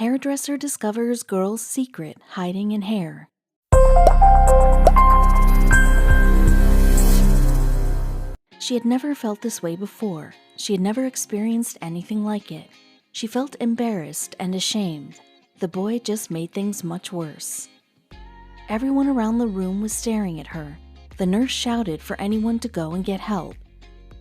Hairdresser discovers girl's secret hiding in hair. She had never felt this way before. She had never experienced anything like it. She felt embarrassed and ashamed. The boy just made things much worse. Everyone around the room was staring at her. The nurse shouted for anyone to go and get help.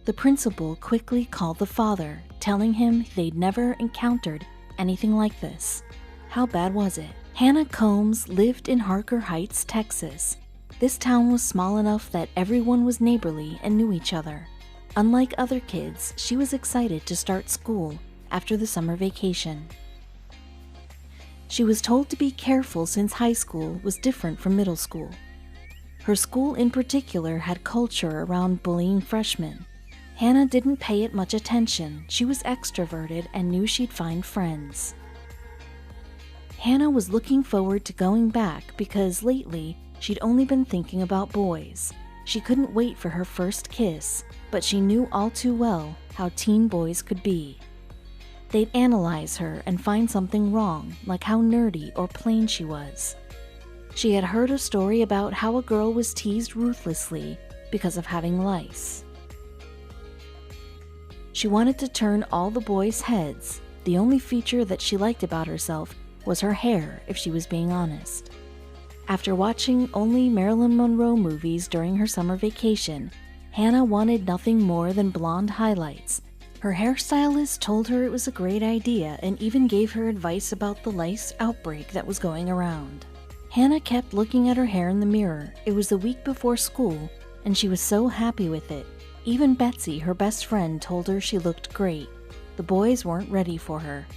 The principal quickly called the father, telling him they'd never encountered anything like this. How bad was it? Hannah Combs lived in Harker Heights, Texas. This town was small enough that everyone was neighborly and knew each other. Unlike other kids, she was excited to start school after the summer vacation. She was told to be careful since high school was different from middle school. Her school in particular had culture around bullying freshmen. Hannah didn't pay it much attention. She was extroverted and knew she'd find friends. Hannah was looking forward to going back because lately she'd only been thinking about boys. She couldn't wait for her first kiss, but she knew all too well how teen boys could be. They'd analyze her and find something wrong, like how nerdy or plain she was. She had heard a story about how a girl was teased ruthlessly because of having lice. She wanted to turn all the boys' heads. The only feature that she liked about herself was her hair, if she was being honest. After watching only Marilyn Monroe movies during her summer vacation, Hannah wanted nothing more than blonde highlights. Her hairstylist told her it was a great idea and even gave her advice about the lice outbreak that was going around. Hannah kept looking at her hair in the mirror. It was the week before school, and she was so happy with it. Even Betsy, her best friend, told her she looked great. The boys weren't ready for her.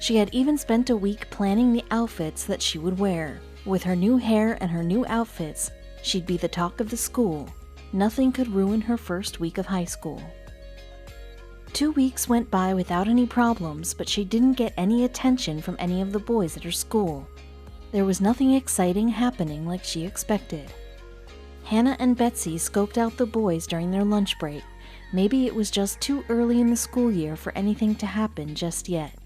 She had even spent a week planning the outfits that she would wear. With her new hair and her new outfits, she'd be the talk of the school. Nothing could ruin her first week of high school. 2 weeks went by without any problems, but she didn't get any attention from any of the boys at her school. There was nothing exciting happening like she expected. Hannah and Betsy scoped out the boys during their lunch break. Maybe it was just too early in the school year for anything to happen just yet.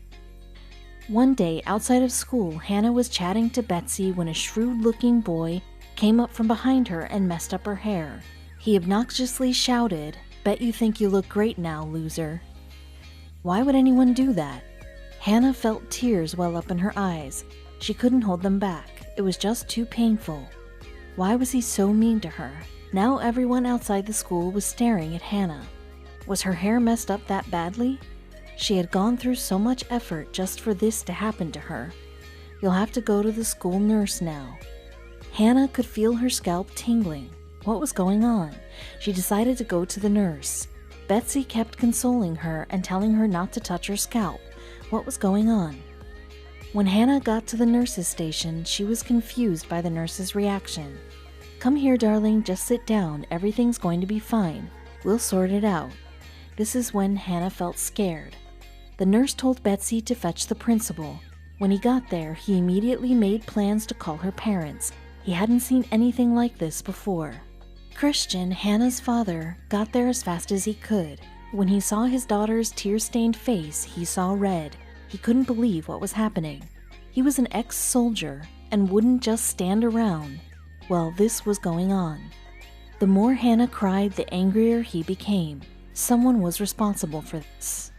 One day outside of school, Hannah was chatting to Betsy when a shrewd-looking boy came up from behind her and messed up her hair. He obnoxiously shouted, "Bet you think you look great now, loser." Why would anyone do that? Hannah felt tears well up in her eyes. She couldn't hold them back. It was just too painful. Why was he so mean to her? Now everyone outside the school was staring at Hannah. Was her hair messed up that badly? She had gone through so much effort just for this to happen to her. You'll have to go to the school nurse now. Hannah could feel her scalp tingling. What was going on? She decided to go to the nurse. Betsy kept consoling her and telling her not to touch her scalp. What was going on? When Hannah got to the nurse's station, she was confused by the nurse's reaction. "Come here, darling, just sit down. Everything's going to be fine. We'll sort it out." This is when Hannah felt scared. The nurse told Betsy to fetch the principal. When he got there, he immediately made plans to call her parents. He hadn't seen anything like this before. Christian, Hannah's father, got there as fast as he could. When he saw his daughter's tear-stained face, he saw red. He couldn't believe what was happening. He was an ex-soldier and wouldn't just stand around. Well, this was going on. The more Hannah cried, the angrier he became. Someone was responsible for this.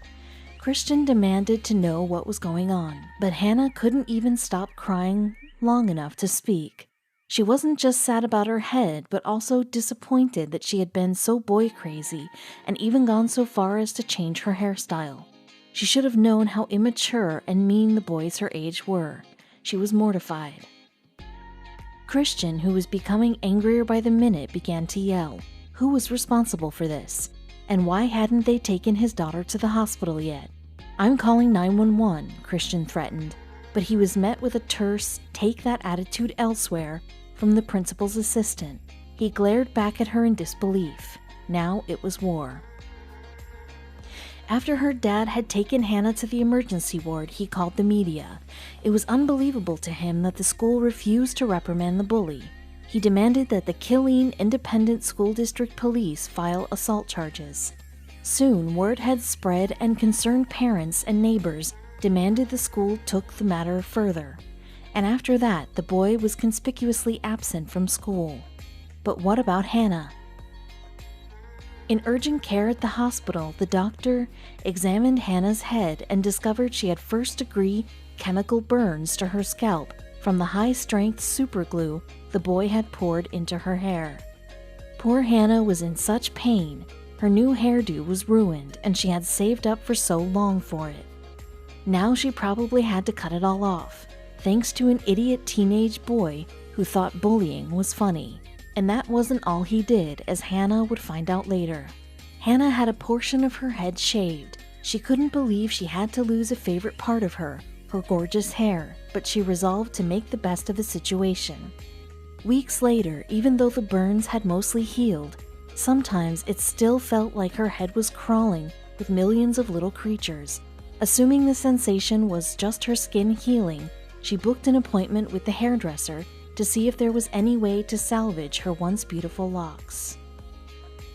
Christian demanded to know what was going on, but Hannah couldn't even stop crying long enough to speak. She wasn't just sad about her head, but also disappointed that she had been so boy-crazy and even gone so far as to change her hairstyle. She should have known how immature and mean the boys her age were. She was mortified. Christian, who was becoming angrier by the minute, began to yell. Who was responsible for this? And why hadn't they taken his daughter to the hospital yet? "I'm calling 911, Christian threatened, but he was met with a terse, "Take that attitude elsewhere," from the principal's assistant. He glared back at her in disbelief. Now it was war. After her dad had taken Hannah to the emergency ward, he called the media. It was unbelievable to him that the school refused to reprimand the bully. He demanded that the Killeen Independent School District Police file assault charges. Soon, word had spread and concerned parents and neighbors demanded the school took the matter further, and after that, the boy was conspicuously absent from school. But what about Hannah? In urgent care at the hospital, the doctor examined Hannah's head and discovered she had first-degree chemical burns to her scalp from the high-strength superglue the boy had poured into her hair. Poor Hannah was in such pain. Her new hairdo was ruined, and she had saved up for so long for it. Now she probably had to cut it all off, thanks to an idiot teenage boy who thought bullying was funny. And that wasn't all he did, as Hannah would find out later. Hannah had a portion of her head shaved. She couldn't believe she had to lose a favorite part of her gorgeous hair, but she resolved to make the best of the situation. Weeks later, even though the burns had mostly healed, sometimes it still felt like her head was crawling with millions of little creatures. Assuming the sensation was just her skin healing, she booked an appointment with the hairdresser to see if there was any way to salvage her once beautiful locks.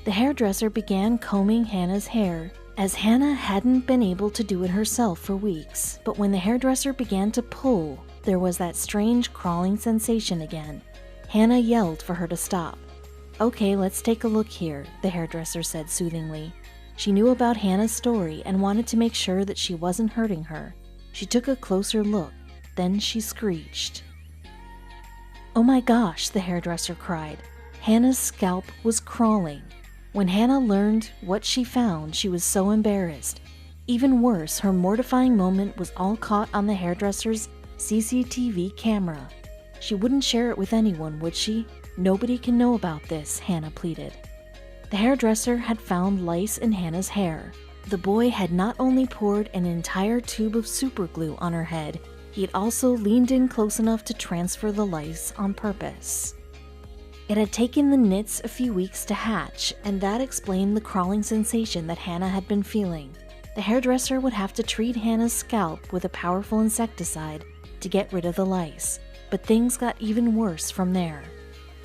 The hairdresser began combing Hannah's hair, as Hannah hadn't been able to do it herself for weeks. But when the hairdresser began to pull, there was that strange crawling sensation again. Hannah yelled for her to stop. "Okay, let's take a look here," the hairdresser said soothingly. She knew about Hannah's story and wanted to make sure that she wasn't hurting her. She took a closer look, then she screeched. "Oh my gosh," the hairdresser cried. Hannah's scalp was crawling. When Hannah learned what she found, she was so embarrassed. Even worse, her mortifying moment was all caught on the hairdresser's CCTV camera. She wouldn't share it with anyone, would she? "Nobody can know about this," Hannah pleaded. The hairdresser had found lice in Hannah's hair. The boy had not only poured an entire tube of superglue on her head, he had also leaned in close enough to transfer the lice on purpose. It had taken the nits a few weeks to hatch, and that explained the crawling sensation that Hannah had been feeling. The hairdresser would have to treat Hannah's scalp with a powerful insecticide to get rid of the lice, but things got even worse from there.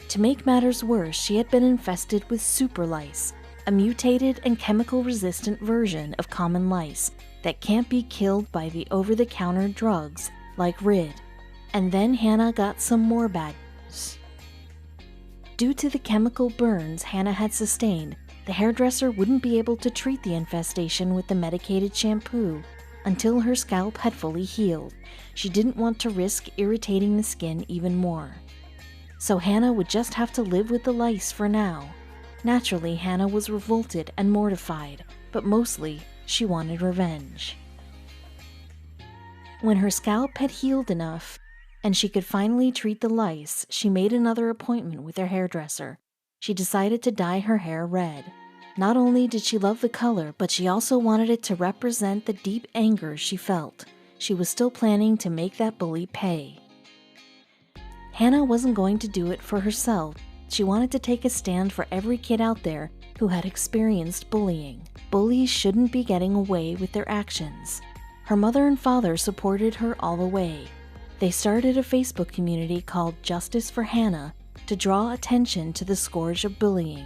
To make matters worse, she had been infested with super lice, a mutated and chemical-resistant version of common lice that can't be killed by the over-the-counter drugs like Rid. And then Hannah got some more bad news. Due to the chemical burns Hannah had sustained, the hairdresser wouldn't be able to treat the infestation with the medicated shampoo until her scalp had fully healed. She didn't want to risk irritating the skin even more. So Hannah would just have to live with the lice for now. Naturally, Hannah was revolted and mortified, but mostly she wanted revenge. When her scalp had healed enough, and she could finally treat the lice, she made another appointment with her hairdresser. She decided to dye her hair red. Not only did she love the color, but she also wanted it to represent the deep anger she felt. She was still planning to make that bully pay. Hannah wasn't going to do it for herself. She wanted to take a stand for every kid out there who had experienced bullying. Bullies shouldn't be getting away with their actions. Her mother and father supported her all the way. They started a Facebook community called Justice for Hannah to draw attention to the scourge of bullying.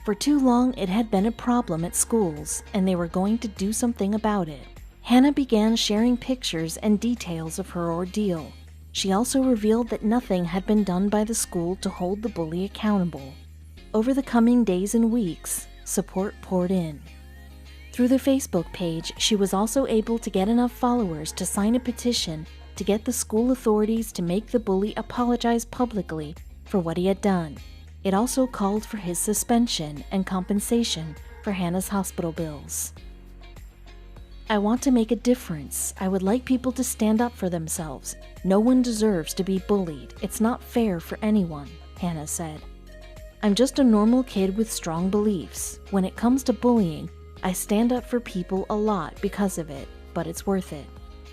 For too long, it had been a problem at schools, and they were going to do something about it. Hannah began sharing pictures and details of her ordeal. She also revealed that nothing had been done by the school to hold the bully accountable. Over the coming days and weeks, support poured in. Through the Facebook page, she was also able to get enough followers to sign a petition to get the school authorities to make the bully apologize publicly for what he had done. It also called for his suspension and compensation for Hannah's hospital bills. "I want to make a difference. I would like people to stand up for themselves. No one deserves to be bullied. It's not fair for anyone," Hannah said. "I'm just a normal kid with strong beliefs. When it comes to bullying, I stand up for people a lot because of it, but it's worth it."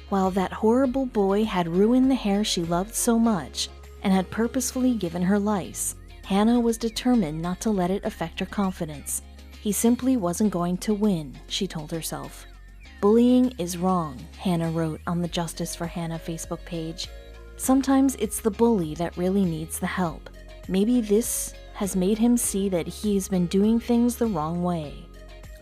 While that horrible boy had ruined the hair she loved so much and had purposefully given her lice, Hannah was determined not to let it affect her confidence. He simply wasn't going to win, she told herself. "Bullying is wrong," Hannah wrote on the Justice for Hannah Facebook page. "Sometimes it's the bully that really needs the help. Maybe this has made him see that he's been doing things the wrong way."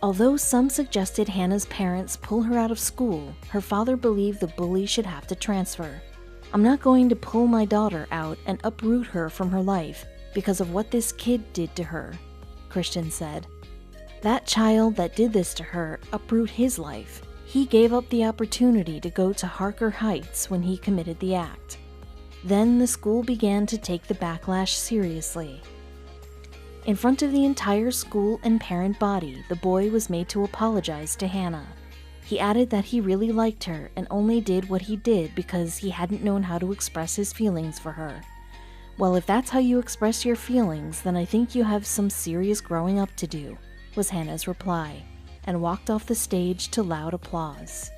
Although some suggested Hannah's parents pull her out of school, her father believed the bully should have to transfer. "I'm not going to pull my daughter out and uproot her from her life because of what this kid did to her," Christian said. "That child that did this to her uproot his life. He gave up the opportunity to go to Harker Heights when he committed the act." Then the school began to take the backlash seriously. In front of the entire school and parent body, the boy was made to apologize to Hannah. He added that he really liked her and only did what he did because he hadn't known how to express his feelings for her. "Well, if that's how you express your feelings, then I think you have some serious growing up to do," was Hannah's reply, and walked off the stage to loud applause.